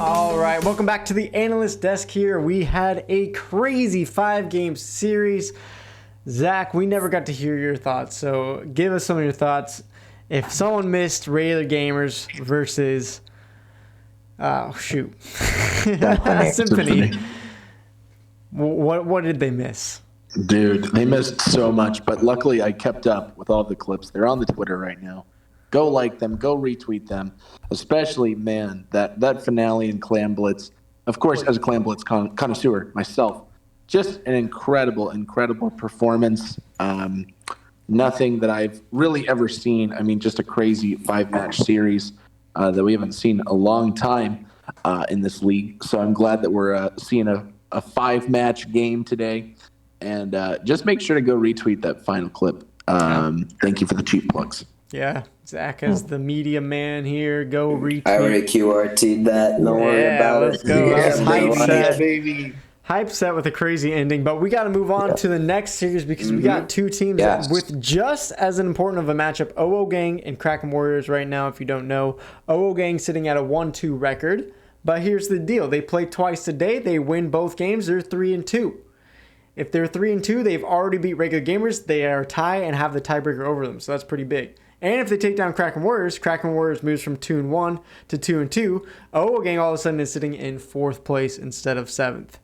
All right, welcome back to the analyst desk here. We had a crazy 5-game series. Zach, we never got to hear your thoughts, so give us some of your thoughts. If someone missed regular gamers versus, Symphony, what did they miss? Dude, they missed so much, but luckily I kept up with all the clips. They're on the Twitter right now. Go like them, go retweet them. Especially, man, that finale in Clam Blitz. Of course, as a Clam Blitz connoisseur myself, just an incredible performance. Nothing that I've really ever seen. I mean, just a crazy 5-match series that we haven't seen a long time in this league. So I'm glad that we're seeing a 5-match game today. And just make sure to go retweet that final clip. Thank you for the cheap plugs. Yeah, Zach as the media man here. Go retweet. I already QRT'd that. Don't worry about let's it. Go. Yeah, baby. Hype set with a crazy ending, but we got to move on to the next series because we got two teams with just as important of a matchup. OwO Gang and Kraken Warriors right now, if you don't know. OwO Gang sitting at a 1-2 record, but here's the deal. They play twice a day. They win both games. They're 3-2. If they're 3-2, they've already beat regular gamers. They are tie and have the tiebreaker over them, so that's pretty big. And if they take down Kraken Warriors moves from 2-1 to 2-2. OwO Gang all of a sudden is sitting in 4th place instead of 7th.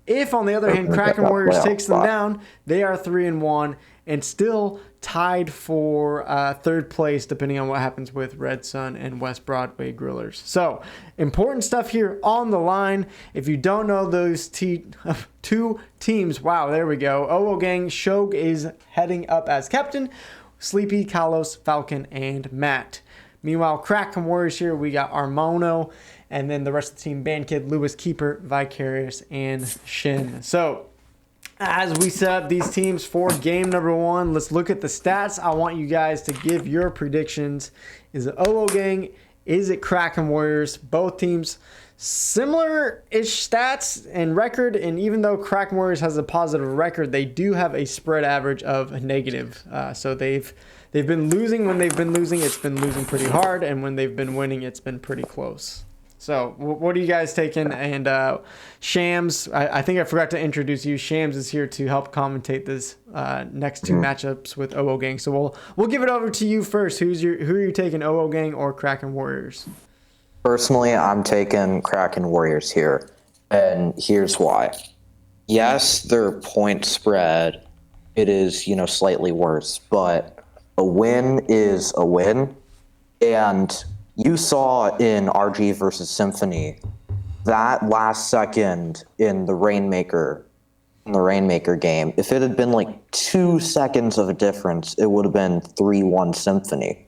If, on the other hand, Kraken Warriors takes them down, they are 3-1 and still tied for 3rd place, depending on what happens with Red Sun and West Broadway Grillers. So, important stuff here on the line. If you don't know those two teams, wow, there we go. OwO Gang, Shog is heading up as captain. Sleepy, Kalos, Falcon, and Matt. Meanwhile, Kraken Warriors here, we got Armono, and then the rest of the team, Bandkid, Lewis, Keeper, Vicarious, and Shin. So, as we set up these teams for game number 1, let's look at the stats. I want you guys to give your predictions. Is it OwO Gang? Is it Kraken Warriors? Both teams similar-ish stats and record, and even though Kraken Warriors has a positive record, they do have a spread average of negative. So they've been losing. When they've been losing, it's been losing pretty hard, and when they've been winning, it's been pretty close. So what are you guys taking? And Shams, I think I forgot to introduce you. Shams is here to help commentate this next 2 matchups with OwO Gang. So we'll give it over to you first. Who are you taking, OwO Gang or Kraken Warriors? Personally, I'm taking Kraken Warriors here, and here's why. Yes, their point spread, it is, slightly worse, but a win is a win, and you saw in RG versus Symphony that last second in the Rainmaker game, if it had been like 2 seconds of a difference, it would have been 3-1 Symphony.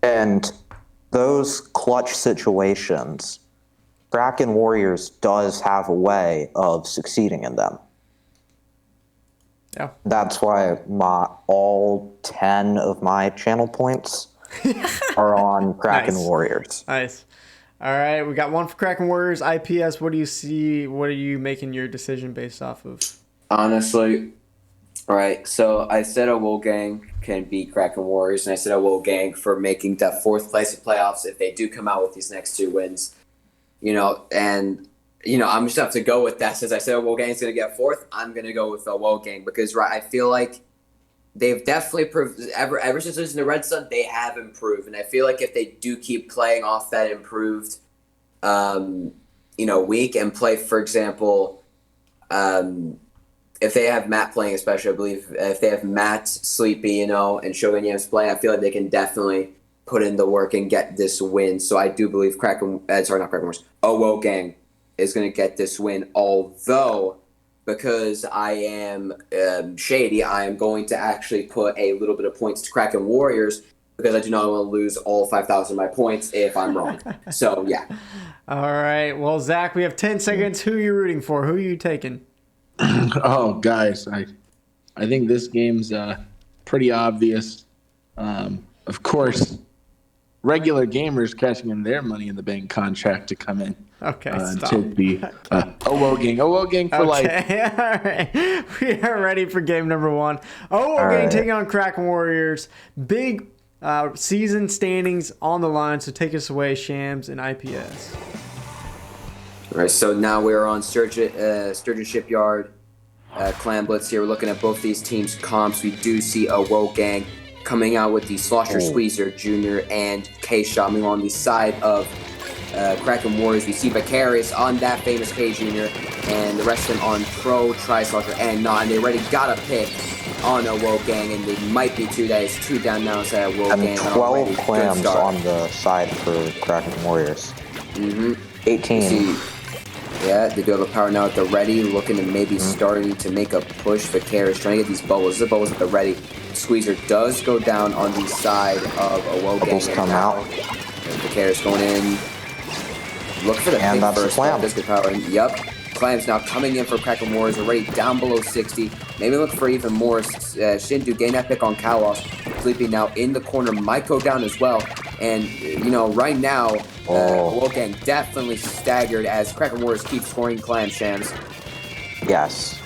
And those clutch situations, Kraken Warriors does have a way of succeeding in them. Yeah. That's why all 10 of my channel points are on Kraken Warriors. Nice. All right, we got one for Kraken Warriors. IPS, what do you see? What are you making your decision based off of? Honestly, right, so I said OwO Gang can beat Kraken Warriors, and I said OwO Gang for making that 4th place of playoffs if they do come out with these next 2 wins. I'm just have to go with that. Since I said OwO Gang is going to get 4th, I'm going to go with OwO Gang because I feel like they've definitely improved. Ever since losing the Red Sun, they have improved, and I feel like if they do keep playing off that improved, week and play, for example, if they have Matt playing, especially, I believe if they have Matt, Sleepy, and Shogun Yams playing, I feel like they can definitely put in the work and get this win. So I do believe OwO Gang is going to get this win. Although, because I am shady, I am going to actually put a little bit of points to Kraken Warriors because I do not want to lose all 5,000 of my points if I'm wrong. So, yeah. All right. Well, Zach, we have 10 seconds. Who are you rooting for? Who are you taking? Oh, guys, I think this game's pretty obvious. Of course, regular gamers cashing in their Money in the Bank contract to come in. Okay, and stop. take the OwO Gang for life. All right. We are ready for game number 1. OwO Gang taking on Kraken Warriors. Big season standings on the line, so take us away, Shams and IPS. All right, so now we're on Sturgis Shipyard. Clan Blitz here. We're looking at both these teams' comps. We do see a WoW gang coming out with the Slosher Squeezer Jr. and K-Shot. Meanwhile, on the side of Kraken Warriors, we see Vicarious on that famous K Jr. and the rest of them on Pro, Tri-Slosher, and Not. And they already got a pick on a WoW gang, and they might be two. That is 2 down now instead of WoW gang. And 12 clams on the side for Kraken Warriors. 18. Yeah, they do have a power now at the ready, looking to maybe starting to make a push. Vicarious trying to get these bubbles. The bubbles at the ready. Squeezer does go down on the side of a WoW gang. Bubbles come out. Vicarious going in. Look for the and pick that's first. the clam. This good power. And yep. Clams now coming in for Kraken Warriors, already down below 60. Maybe look for even more. Shindu gain that pick on Kalos. Sleepy now in the corner. Might go down as well. And, you know, right now, WoW gang definitely staggered as Kraken Warriors keep scoring clam shams. Yes.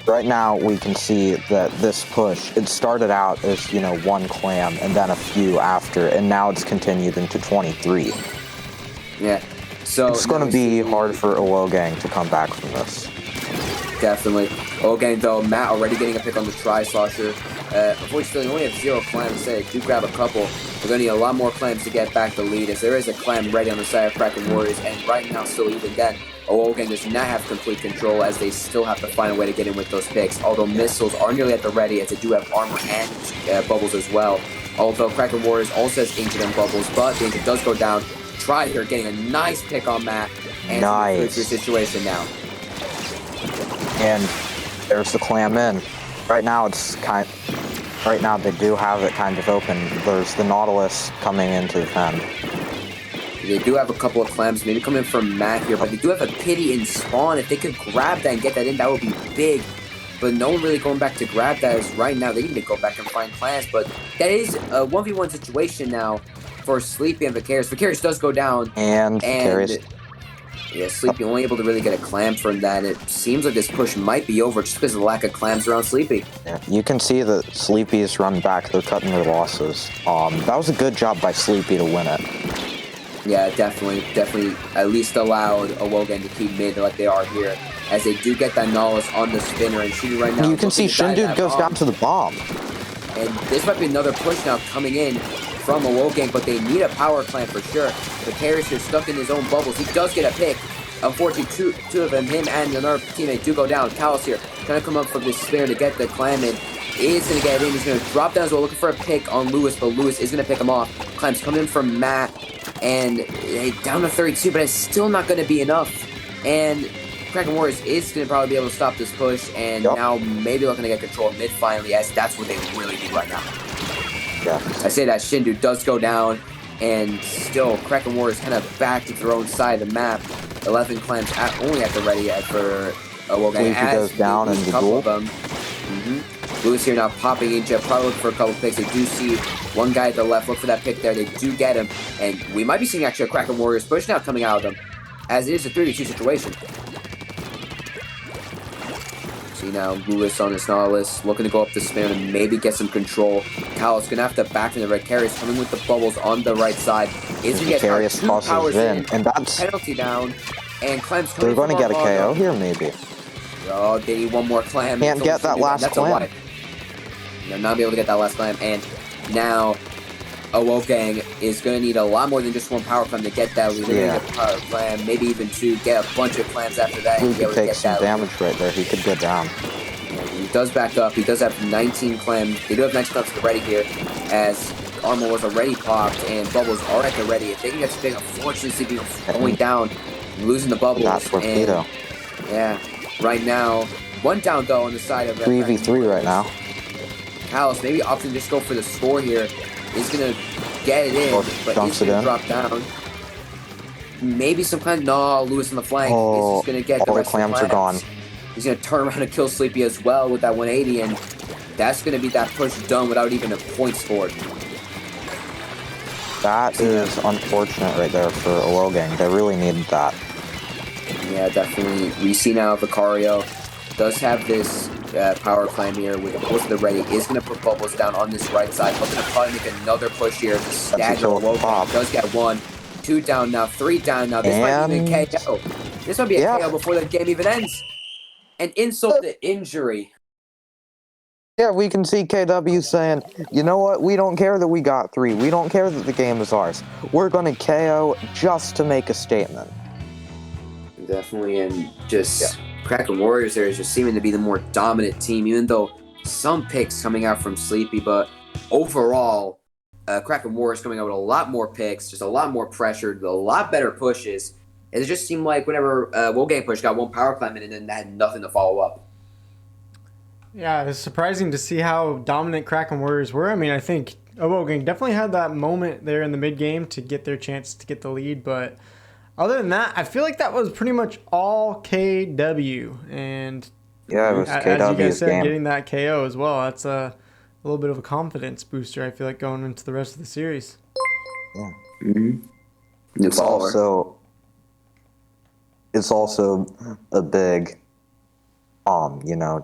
Right now, we can see that this push, it started out as, you know, 1 clam and then a few after, and now it's continued into 23. Yeah. So it's going to be hard for OwO gang to come back from this. Definitely. OwO gang, though, Matt already getting a pick on the Tri-Slosher. Unfortunately, they only have 0 clams. Instead, they do grab a couple. They're going to need a lot more clams to get back the lead, as there is a clam ready on the side of Kraken Warriors. And right now, still even then, OwO gang does not have complete control, as they still have to find a way to get in with those picks. Although missiles are nearly at the ready, as they do have armor and bubbles as well. Although Kraken Warriors also has Ancient and bubbles, but the Ancient does go down. Try here, getting a nice pick on Matt. And nice. Through situation now. And there's the clam in. Right now right now they do have it kind of open. There's the Nautilus coming in to defend. They do have a couple of clams maybe coming from Matt here, but they do have a pity in spawn. If they could grab that and get that in, that would be big. But no one really going back to grab that as right now. They need to go back and find clams, but that is a 1v1 situation now for Sleepy and Vicarious. Vicarious does go down. And Vicarious. Yeah, Sleepy only able to really get a clam from that. It seems like this push might be over just because of the lack of clams around Sleepy. Yeah, you can see that Sleepy's run back. They're cutting their losses. That was a good job by Sleepy to win it. Yeah, definitely at least allowed OwO gang to keep mid like they are here, as they do get that Nautilus on the spinner and shooting right now. You can see Shindu goes down to the bomb. And this might be another push now coming in from OwO gang, but they need a power clam for sure. Vicarious here stuck in his own bubbles. He does get a pick. Unfortunately, two of them, him and another teammate, do go down. Kalos here trying to come up from this spinner to get the clam in. Is going to get it in. He's going to drop down as well, looking for a pick on Lewis, but Lewis is going to pick him off. Clams coming in from Matt, and down to 32, but it's still not going to be enough. And Kraken Warriors is going to probably be able to stop this push, and now maybe looking to get control of mid finally, as that's what they really need right now. Yeah. I say that Shindu does go down, and still Kraken Warriors kind of back to their own side of the map. 11 clams only at the ready for OwO gang. He goes down and the duel. Lewis here now popping in, probably looking for a couple picks. They do see one guy at the left. Look for that pick there. They do get him, and we might be seeing actually a Kraken Warriors push now coming out of them, as it is a 3v2 situation. See now Lewis on this Nautilus, looking to go up the spin and maybe get some control. Kalos gonna have to back in the red. Vicarious coming with the bubbles on the right side. Is gonna get 2 powers in, and that's penalty down, and Clams. They're going to get a KO here, maybe. Oh, they need one more clam. Can't get that last clam. They're not be able to get that last clam, and now OwO gang is going to need a lot more than just 1 power clam to get that lead. They're going to get a power clam, maybe even 2, get a bunch of clams after that. He could take some damage right there. He could go down. He does back up. He does have 19 clams. They do have 19 clams at the ready here, as armor was already popped and bubbles are at the ready. If they can get something, unfortunately, going down, losing the bubbles. That's torpedo. Yeah, right now, 1 down though on the side of 3v3 right now. Kalos maybe opting to just go for the score here. He's gonna get it in, but he's gonna drop down. Maybe some kind of Lewis on the flank. He's just gonna get the rest clams of the clams are gone. He's gonna turn around and kill Sleepy as well with that 180, and that's gonna be that push done without even a point scored. That is unfortunate right there for OwO gang. They really needed that. Yeah, definitely. We see now Vicario does have this power climb here with the pulse of the ready. Is going to put bubbles down on this right side. Looking to probably make another push here to stagger OwO. Does get 1, 2 down now, 3 down now. This might be the KO. This might be a KO before the game even ends. An insult to injury. Yeah, we can see KW saying, you know what, we don't care that we got 3. We don't care that the game is ours. We're going to KO just to make a statement. Definitely, and just Kraken Warriors there is just seeming to be the more dominant team, even though some picks coming out from Sleepy, but overall, Kraken Warriors coming out with a lot more picks, just a lot more pressure, a lot better pushes. It just seemed like whenever WoW Gang push got one power climb in and then had nothing to follow up. Yeah, it's surprising to see how dominant Kraken Warriors were. I mean, I think OwO Gang definitely had that moment there in the mid game to get their chance to get the lead, but other than that, I feel like that was pretty much all KW. And yeah, it was as KW's you guys said, game. getting that KO as well, that's a little bit of a confidence booster, I feel like, going into the rest of the series. Yeah. Mm-hmm. It's also a big,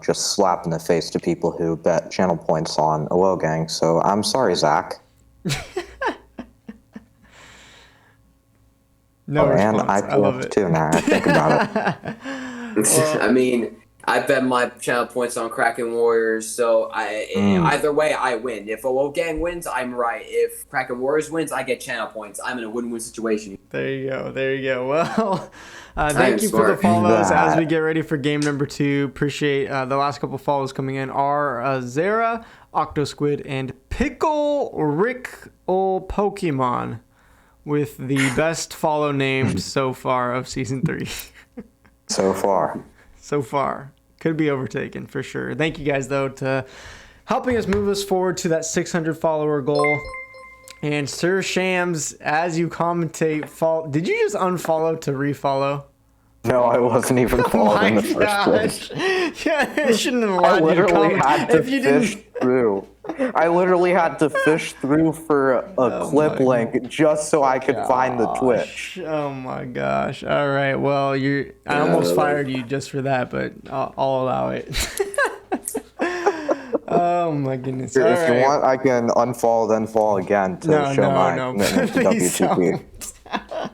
just slap in the face to people who bet channel points on OwO Gang. So I'm sorry, Zach. No and response. I love it too. Now I think about it. Well, I mean, I bet my channel points on Kraken Warriors, so either way, I win. If OwO Gang wins, I'm right. If Kraken Warriors wins, I get channel points. I'm in a win-win situation. There you go. Well, thank you for the follows as we get ready for game number 2. Appreciate the last couple follows coming in are Zara, Octosquid, and Pickle Rick Ol Pokemon with the best follow names so far of Season 3. So far. Could be overtaken for sure. Thank you guys, though, to helping us move us forward to that 600 follower goal. And Sir Shams, as you commentate, did you just unfollow to refollow? No, I wasn't even followed in the first place. Yeah, it shouldn't have allowed you to comment if you didn't. I literally had to fish through for a clip link just so I could find the Twitch. Oh my gosh. All right. Well, I almost fired you just for that, but I'll allow it. Oh my goodness. If you want, I can unfollow then follow again to show my commitment to WTP.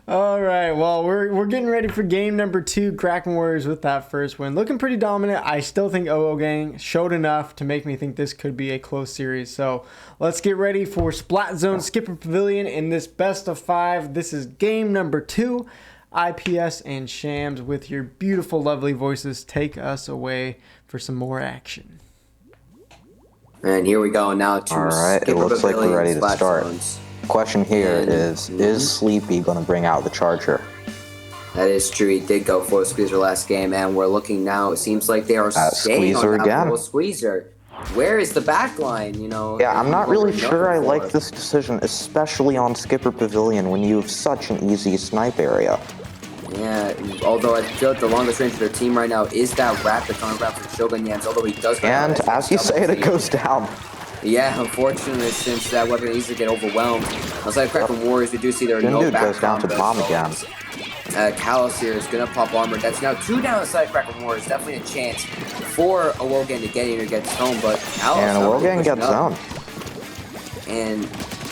All right, well, we're getting ready for game number 2. Kraken Warriors with that first win. Looking pretty dominant. I still think OwO Gang showed enough to make me think this could be a close series. So let's get ready for Splat Zone Skipper Pavilion in this best of 5. This is game number 2. IPS and Shams with your beautiful, lovely voices take us away for some more action. And here we go now to All right, it looks like we're ready to start. Zones. Question here is Sleepy going to bring out the Charger? That is true. He did go for a Squeezer last game, and we're looking now. It seems like they are staying on that full Squeezer. Where is the back line? Yeah, I'm not really sure I like this decision, especially on Skipper Pavilion when you have such an easy snipe area. Yeah, although I feel like the longest range of their team right now is that rapid coming around from Shogun Yams, although he does. And as you say it goes down. Yeah, unfortunately, since that weapon can easily get overwhelmed. Outside of Kraken Warriors, we do see there are no back goes down to bomb again. Callus here is going to pop armor. That's now 2 down outside Kraken Warriors. Definitely a chance for OwO Gang to get in or get zone, but Callus... And OwO Gang gets zone. And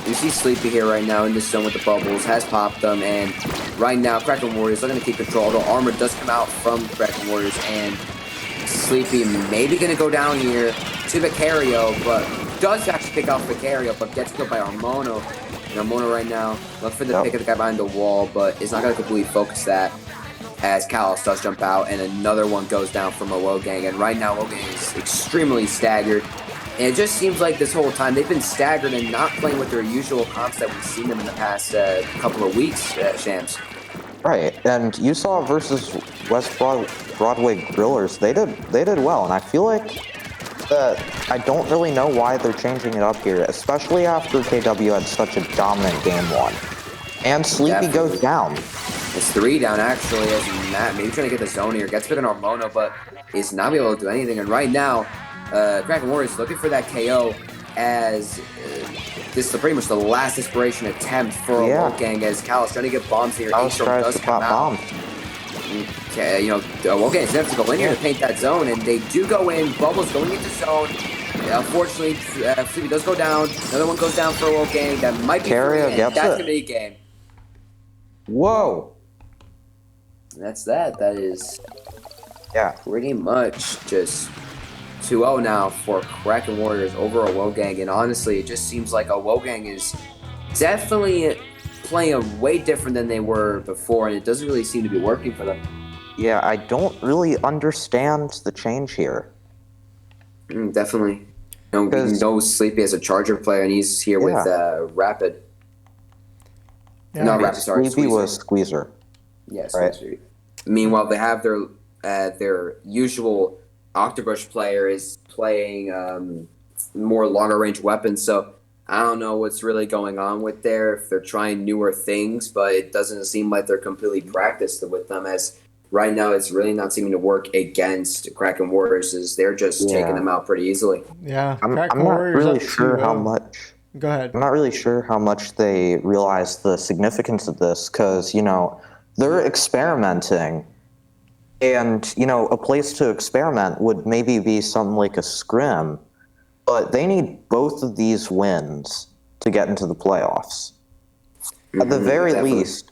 you see Sleepy here right now in this zone with the bubbles, has popped them, and right now Kraken Warriors are going to keep control, although armor does come out from Kraken Warriors, and Sleepy maybe going to go down here to Vicario, but does actually pick off Vicario, but gets killed by Armono. And Armono right now, look for the pick of the guy behind the wall, but is not going to completely focus that as Callus does jump out, and another one goes down from OwO Gang. And right now, OwO Gang is extremely staggered. And it just seems like this whole time they've been staggered and not playing with their usual comps that we've seen them in the past couple of weeks, Shams. Right, and you saw versus West Broadway Grillers, they did well, and I feel like that I don't really know why they're changing it up here, especially after KW had such a dominant game 1. And Sleepy goes down. It's 3 down actually, as Matt maybe trying to get the zone here, gets bit on Armono, but is not able to do anything. And right now, Kraken Warriors looking for that KO as this is pretty much the last desperation attempt for OwO Gang as Callus trying to get bombs here. Callus tries to pop bombs. Okay, OwO Gang is going to have to go in here to paint that zone, and they do go in. Bubbles going into zone. Unfortunately, Sleepy does go down. Another one goes down for OwO Gang. That might be That's going to be a game. Whoa. That's that. That is pretty much just 2-0 now for Kraken Warriors over OwO Gang. And honestly, it just seems like OwO Gang is definitely playing way different than they were before, and it doesn't really seem to be working for them. Yeah, I don't really understand the change here. Definitely. No Sleepy as a Charger player, and he's here with Rapid. Yeah, No, Rapid, sorry. Sleepy was Squeezer. Yes. Right. Meanwhile, they have their usual Octobrush player is playing more longer range weapons, so I don't know what's really going on with there, if they're trying newer things, but it doesn't seem like they're completely practiced with them, as right now it's really not seeming to work against Kraken Warriors, as they're just taking them out pretty easily. Yeah, I'm not really sure how much. Go ahead. I'm not really sure how much they realize the significance of this, because, you know, they're experimenting. And, you know, a place to experiment would maybe be something like a scrim, but they need both of these wins to get into the playoffs. At the very least,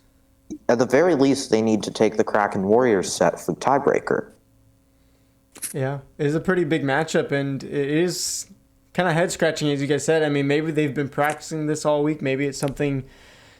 they need to take the Kraken Warriors set for tiebreaker. Yeah, it is a pretty big matchup, and it is kind of head scratching, as you guys said. I mean, maybe they've been practicing this all week. Maybe it's something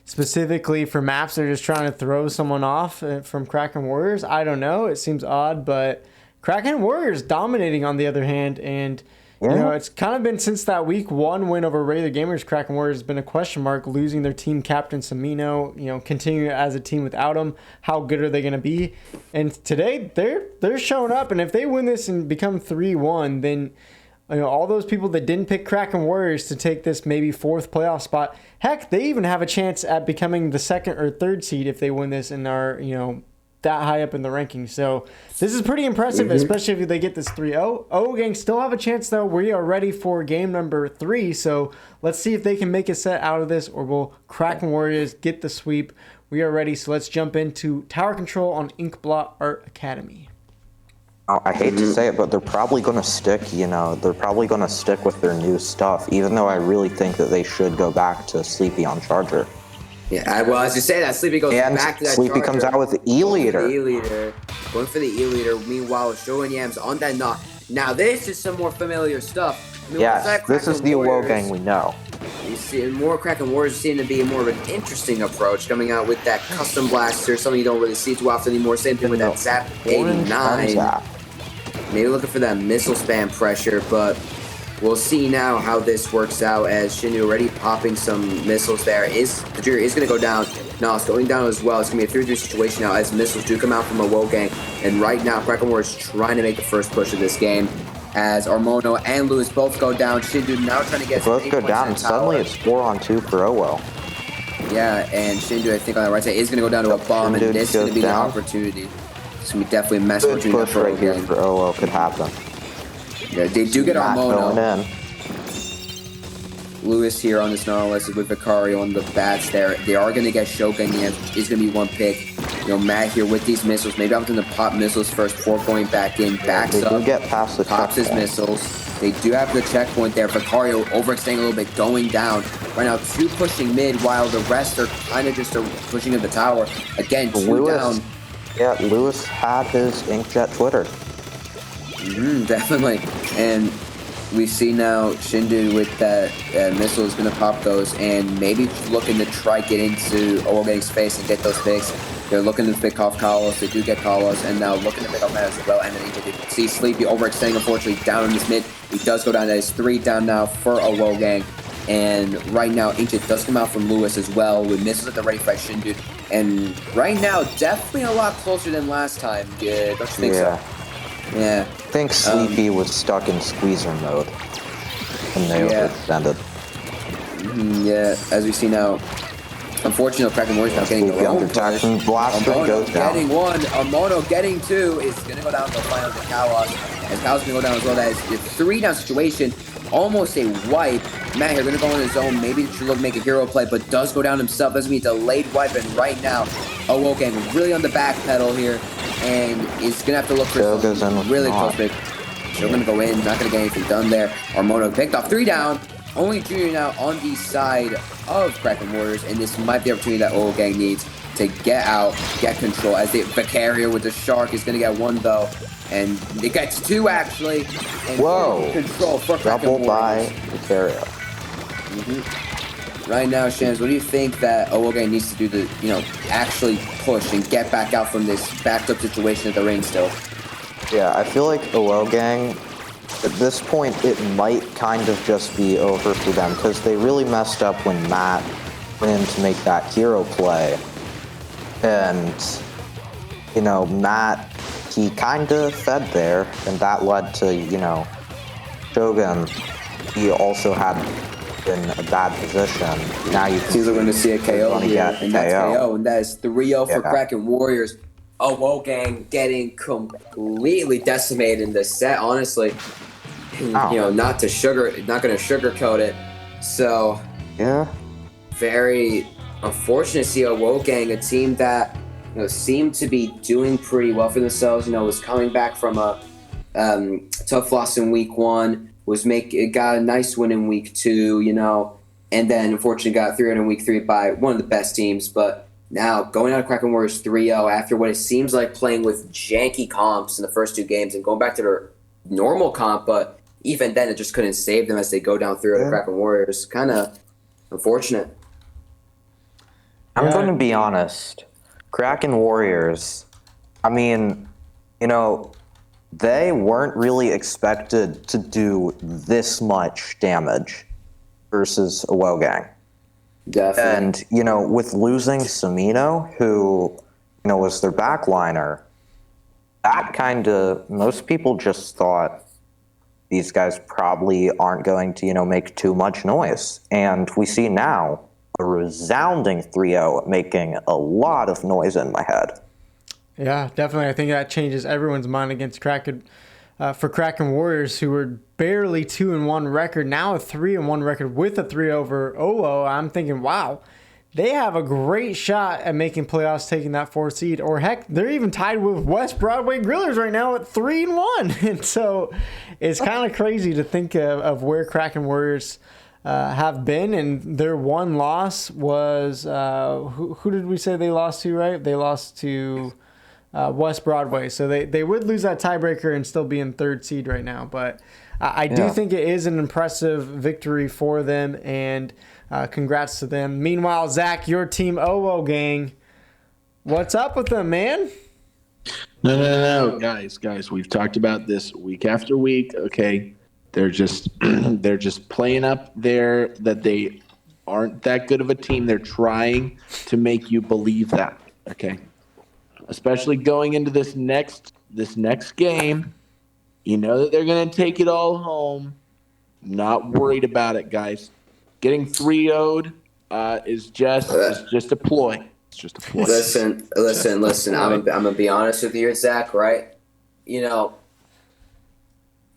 specifically for maps they're just trying to throw someone off from Kraken Warriors. I don't know. It seems odd, but Kraken Warriors dominating on the other hand, and you know, it's kind of been since that week 1 win over Regular Gamers. Kraken Warriors has been a question mark, losing their team captain Samino, you know, continuing as a team without him. How good are they going to be? And today they're showing up, and if they win this and become 3-1, then you know, all those people that didn't pick Kraken Warriors to take this maybe 4th playoff spot, heck, they even have a chance at becoming the 2nd or 3rd seed if they win this and are, you know, that high up in the rankings. So this is pretty impressive, especially if they get this 3-0. OwO Gang still have a chance, though. We are ready for game number 3, so let's see if they can make a set out of this, or will Kraken Warriors get the sweep. We are ready, so let's jump into Tower Control on Inkblot Art Academy. I hate to say it, but they're probably going to stick, you know, with their new stuff, even though I really think that they should go back to Sleepy on Charger. Yeah, well, as you say that, Sleepy goes back to that Sleepy Charger. comes out with the E-Leader. Going for the E-Leader. Meanwhile, showing Yams on that knock. Now, this is some more familiar stuff. I mean, this is the OwO Gang we know. You see, more Kraken Warriors seem to be more of an interesting approach, coming out with that custom blaster, something you don't really see too often anymore. Same thing with that Zap 89. Maybe looking for that missile spam pressure, but we'll see now how this works out, as Shindu already popping some missiles there. The Jury is going to go down. No, it's going down as well. It's going to be a 3-3 situation now, as missiles do come out from OwO Gang. And right now, Kraken Warriors trying to make the first push of this game, as Armono and Lewis both go down. Shindu now trying to get both go down, and suddenly it's 4-on-2 for OwO. Yeah, and Shindu, I think on the right side, is going to go down to a bomb, and this is going to be the opportunity. It's going to be definitely a mess between push right here for OwO could happen. Yeah, they do get Armono. In. Lewis here on this Nautilus with Vicario on the bats there. They are going to get Shogun, which is going to be one pick. You know, Matt here with these missiles. Maybe I'm going to pop missiles first before going back in. Backs up. They do get past the pops his missiles. They do have the checkpoint there. Vicario overextending a little bit, going down. Right now, 2 pushing mid, while the rest are kind of just pushing in the tower. Again, 2 down. Yeah, Lewis had his Inkjet Twitter. Definitely. And we see now Shindu with that missile is going to pop those, and maybe looking to try get into OwO Gang's face and get those picks. They're looking to pick off Kalos. They do get Kalos, and now looking to pick off Matt as well. And then you see Sleepy overextending, unfortunately, down in this mid. He does go down. That is 3 down now for OwO Gang. And right now, Ancient does come out from Lewis as well, with missiles at the ready by Shindu. And right now, definitely a lot closer than last time. Yeah, don't you think so? Yeah. I think Sleepy was stuck in squeezer mode when they overextended. Yeah, as we see now, unfortunately, Kraken Warriors now getting their own push. Blaster goes down. Getting 1, Armono getting 2, is going to go down to the final to Kalos. And Kalos going to go down as well. That is a 3-down situation. Almost a wipe. Matt here going to go on his own. Maybe should look make a hero play, but does go down himself. That's going to be a delayed wipe. And right now, OwO Gang really on the back pedal here, and is going to have to look for some really close pick. Still going to go in. Not going to get anything done there. Armono picked off 3 down. Only Junior now on the side of Kraken Warriors, and this might be the opportunity that OwO Gang needs to get out, get control. As the Vicario with the Shark is going to get one, though, and it gets two, actually. And Whoa. Control for Kraken Double by Warriors. Vicario. Right now, Shams, what do you think that OwO Gang needs to do to, actually push and get back out from this backed up situation at the ring still? Yeah, I feel like OwO Gang, at this point, it might kind of just be over for them, because they really messed up when Matt went in to make that hero play. And, Matt, he kind of fed there, and that led to, Shogun, he also had in a bad position. Now you see we're going to see a KO here, and that's KO, and that is 3-0 for Kraken Warriors. OwO Gang getting completely decimated in this set, honestly. Not going to sugarcoat it. So, yeah, very unfortunate to see OwO Gang, a team that seemed to be doing pretty well for themselves. Was coming back from a tough loss in week 1. Got a nice win in week 2, and then unfortunately got 3-0 in week 3 by one of the best teams. But now going out of Kraken Warriors 3-0 after what it seems like playing with janky comps in the first 2 games and going back to their normal comp, but even then it just couldn't save them as they go down 3-0 to Kraken Warriors. Kind of unfortunate. I'm going to be honest. Kraken Warriors, they weren't really expected to do this much damage versus OwO Gang. Definitely. And, with losing Samino, who, was their backliner, that most people just thought these guys probably aren't going to, make too much noise. And we see now a resounding 3-0 making a lot of noise in my head. Yeah, definitely. I think that changes everyone's mind against Kraken. For Kraken Warriors, who were barely 2-1 record, now a 3-1 record with a 3 over OwO. I'm thinking, wow, they have a great shot at making playoffs, taking that 4th seed. Or heck, they're even tied with West Broadway Grillers right now at 3-1. And so it's kind of crazy to think of where Kraken Warriors have been, and their one loss was who did we say they lost to? Right, they lost to West Broadway, so they would lose that tiebreaker and still be in 3rd seed right now. But I do think it is an impressive victory for them, and congrats to them. Meanwhile, Zach, your team OwO Gang, what's up with them, man? No, guys, we've talked about this week after week. Okay. They're just playing up there that they aren't that good of a team. They're trying to make you believe that, okay? Especially going into this next game, that they're going to take it all home. Not worried about it, guys. Getting 3-0'd is just a ploy. It's just a ploy. Listen. I'm gonna be honest with you, Zach. Right?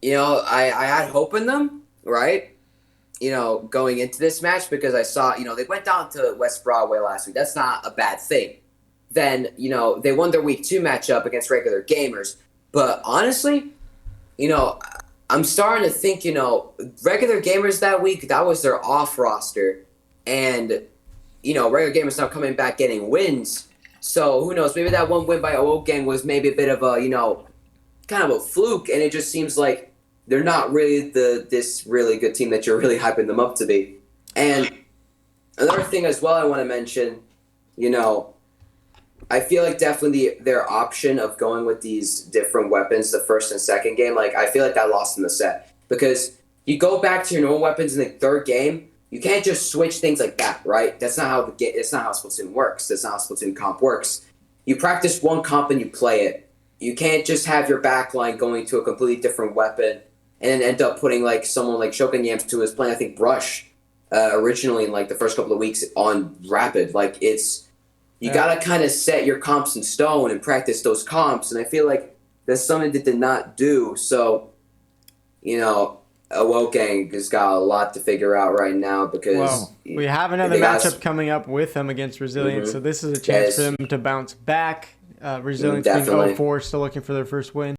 I had hope in them, right? Going into this match because I saw, they went down to West Broadway last week. That's not a bad thing. Then, they won their week 2 matchup against regular gamers. But honestly, I'm starting to think, regular gamers that week, that was their off roster. And, regular gamers now coming back getting wins. So who knows? Maybe that one win by OwO Gang was maybe a bit of a, kind of a fluke. And it just seems like they're not really this really good team that you're really hyping them up to be. And another thing as well I want to mention, I feel like definitely their option of going with these different weapons the first and second game, I feel like that lost them the set. Because you go back to your normal weapons in the 3rd game, you can't just switch things like that, right? That's not how Splatoon works. That's not how Splatoon comp works. You practice one comp and you play it. You can't just have your backline going to a completely different weapon and then end up putting someone like Shogun Yams, who was playing, I think, Brush originally in the first couple of weeks on Rapid. You gotta kind of set your comps in stone and practice those comps, and I feel like that's something they did not do. So, OwO Gang has got a lot to figure out right now because we have another matchup coming up with them against Resilience, so this is a chance for them to bounce back. Resilience being 0-4, still looking for their first win.